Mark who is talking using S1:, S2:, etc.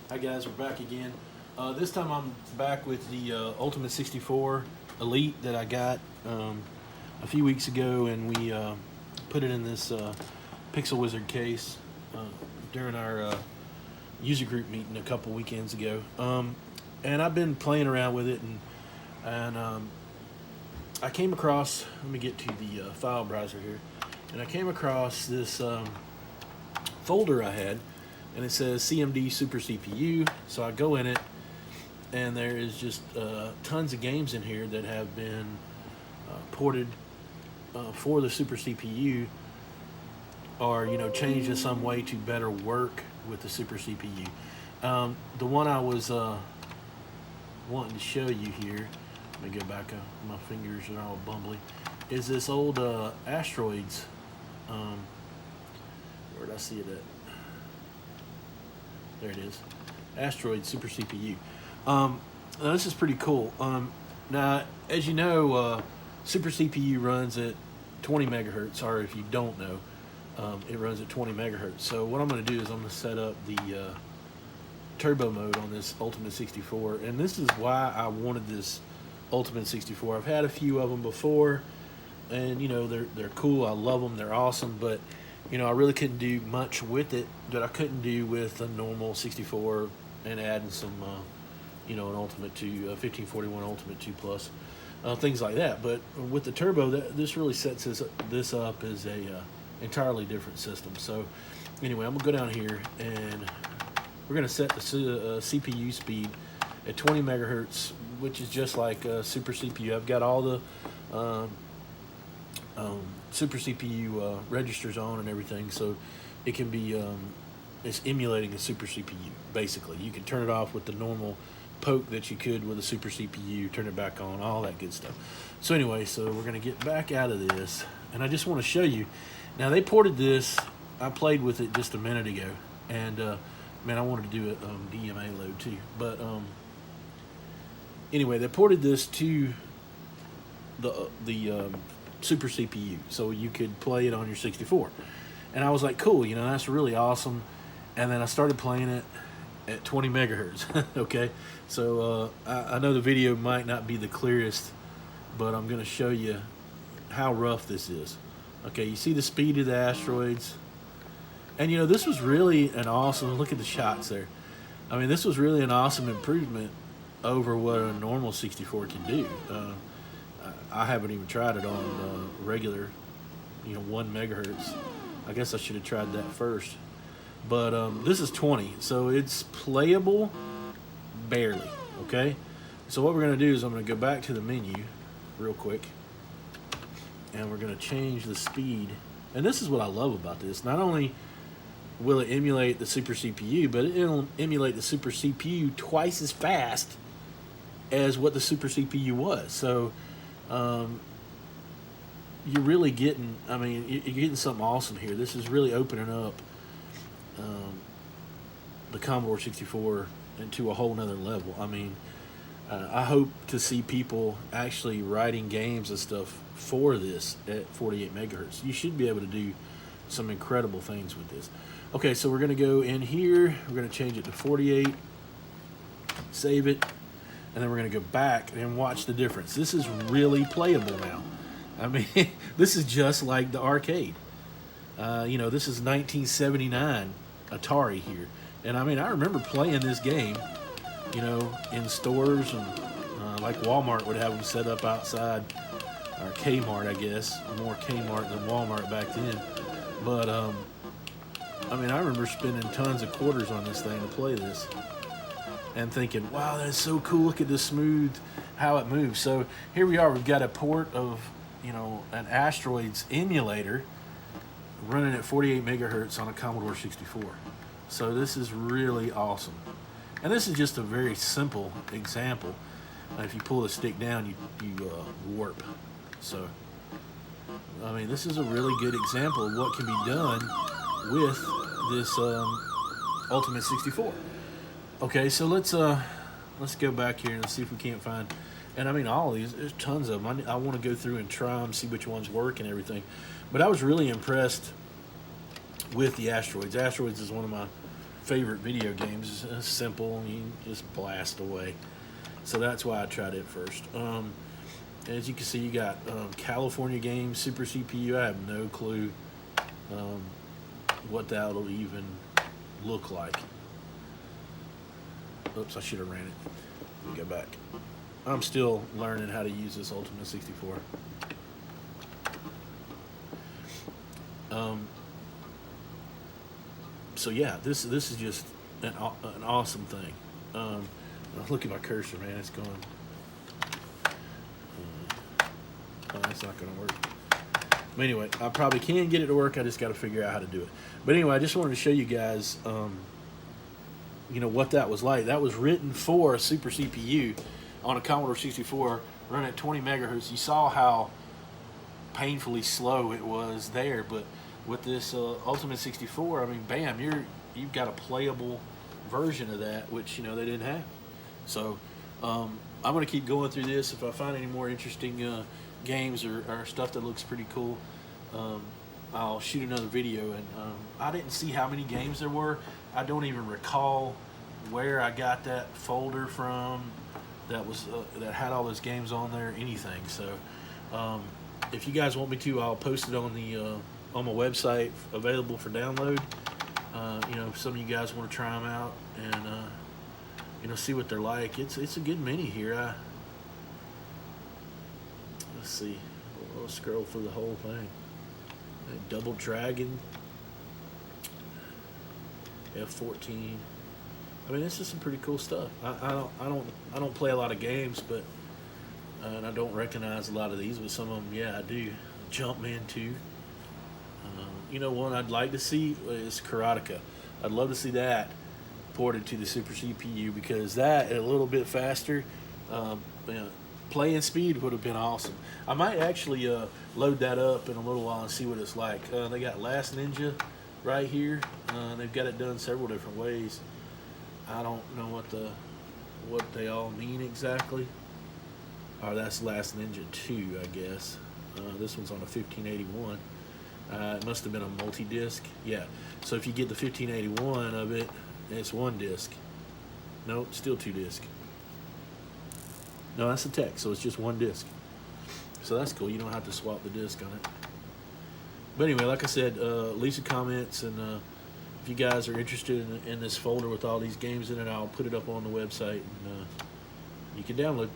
S1: Hi guys, we're back again. This time I'm back with the Ultimate 64 Elite that I got a few weeks ago, and we put it in this Pixel Wizard case during our user group meeting a couple weekends ago. And I've been playing around with it, and I came across, let me get to the file browser here, and I came across this folder I had, and it says CMD Super CPU. So I go in it, and there is just tons of games in here that have been ported for the Super CPU, or changed in some way to better work with the Super CPU. The one I was wanting to show you here, let me go back, my fingers are all bumbly, is this old Asteroids. Where did I see it at? There it is. Asteroids Super CPU. Now this is pretty cool. Now, as you know, Super CPU runs at 20 megahertz, or if you don't know, it runs at 20 megahertz. So what I'm going to do is I'm going to set up the turbo mode on this Ultimate 64, and this is why I wanted this Ultimate 64. I've had a few of them before, and they're cool. I love them. They're awesome, but I really couldn't do much with it that I couldn't do with a normal 64 and adding some, an Ultimate 2, 1541 Ultimate 2 Plus, things like that. But with the turbo, this really sets this up as a entirely different system. So anyway, I'm going to go down here, and we're going to set the CPU speed at 20 megahertz, which is just like Super CPU. I've got all the Super CPU registers on and everything, so it can be it's emulating a Super CPU. Basically, you can turn it off with the normal poke that you could with a Super CPU, turn it back on, all that good stuff. So anyway, so we're going to get back out of this, and I just want to show you. Now, they ported this. I played with it just a minute ago, and man, I wanted to do a DMA load too, but anyway, they ported this to the Super CPU, so you could play it on your 64. And I was like, cool, that's really awesome. And then I started playing it at 20 megahertz. Okay, so I know the video might not be the clearest, but I'm going to show you how rough this is. Okay, you see the speed of the Asteroids, and this was really an awesome, look at the shots there. I mean, this was really an awesome improvement over what a normal 64 can do. I haven't even tried it on regular, 1 megahertz. I guess I should have tried that first. But this is 20, so it's playable barely, okay? So what we're going to do is I'm going to go back to the menu real quick, and we're going to change the speed. And this is what I love about this. Not only will it emulate the Super CPU, but it'll emulate the Super CPU twice as fast as what the Super CPU was. So you're really getting, you're getting something awesome here. This is really opening up the Commodore 64 into a whole nother level. I hope to see people actually writing games and stuff for this at 48 megahertz. You should be able to do some incredible things with this. Okay, so we're going to go in here. We're going to change it to 48, save it, and then we're going to go back and watch the difference. This is really playable now. This is just like the arcade. This is 1979 Atari here. And I remember playing this game, in stores, and like Walmart would have them set up outside, or Kmart, I guess. More Kmart than Walmart back then. But, I remember spending tons of quarters on this thing to play this, and thinking, wow, that's so cool. Look at this smooth, how it moves. So here we are. We've got a port of, an Asteroids emulator running at 48 megahertz on a Commodore 64. So this is really awesome. And this is just a very simple example. If you pull the stick down, you warp. So, this is a really good example of what can be done with this Ultimate 64. Okay, so let's go back here and see if we can't find. And all of these, there's tons of them. I want to go through and try them, see which ones work and everything. But I was really impressed with the Asteroids. Asteroids is one of my favorite video games. It's simple, and you just blast away. So that's why I tried it first. As you can see, you got California games, Super CPU. I have no clue what that'll even look like. Oops, I should have ran it. Let me go back. I'm still learning how to use this Ultimate 64. So yeah, this is just an awesome thing. Look at my cursor, man. It's going. Oh, that's not going to work. But anyway, I probably can get it to work. I just got to figure out how to do it. But anyway, I just wanted to show you guys, you know, what that was like. That was written for a Super CPU on a Commodore 64, running at 20 megahertz. You saw how painfully slow it was there, but with this Ultimate 64, I mean, bam, you've got a playable version of that, which, you know, they didn't have. So I'm going to keep going through this. If I find any more interesting games or stuff that looks pretty cool, I'll shoot another video. And I didn't see how many games there were. I don't even recall where I got that folder from that was that had all those games on there, anything. So if you guys want me to, I'll post it on the on my website, available for download. You know, if some of you guys want to try them out and you know, see what they're like. It's a good mini here. Let's see. We'll scroll through the whole thing. Double Dragon, F-14. I mean, this is some pretty cool stuff. I don't play a lot of games, but and I don't recognize a lot of these, but some of them, yeah, I do. Jumpman 2. You know, one I'd like to see is Karateka. I'd love to see that ported to the Super CPU, because that, a little bit faster, you know, playing speed would have been awesome. I might actually load that up in a little while and see what it's like. They got Last Ninja right here. They've got it done several different ways. I don't know what they all mean exactly. Oh, that's Last Ninja 2, I guess. This one's on a 1581. It must have been a multi-disc. Yeah. So if you get the 1581 of it, it's one disc. Nope, still two disc. No, that's the text, so it's just one disc. So that's cool. You don't have to swap the disc on it. But anyway, like I said, leave some comments, and if you guys are interested in this folder with all these games in it, I'll put it up on the website, and you can download.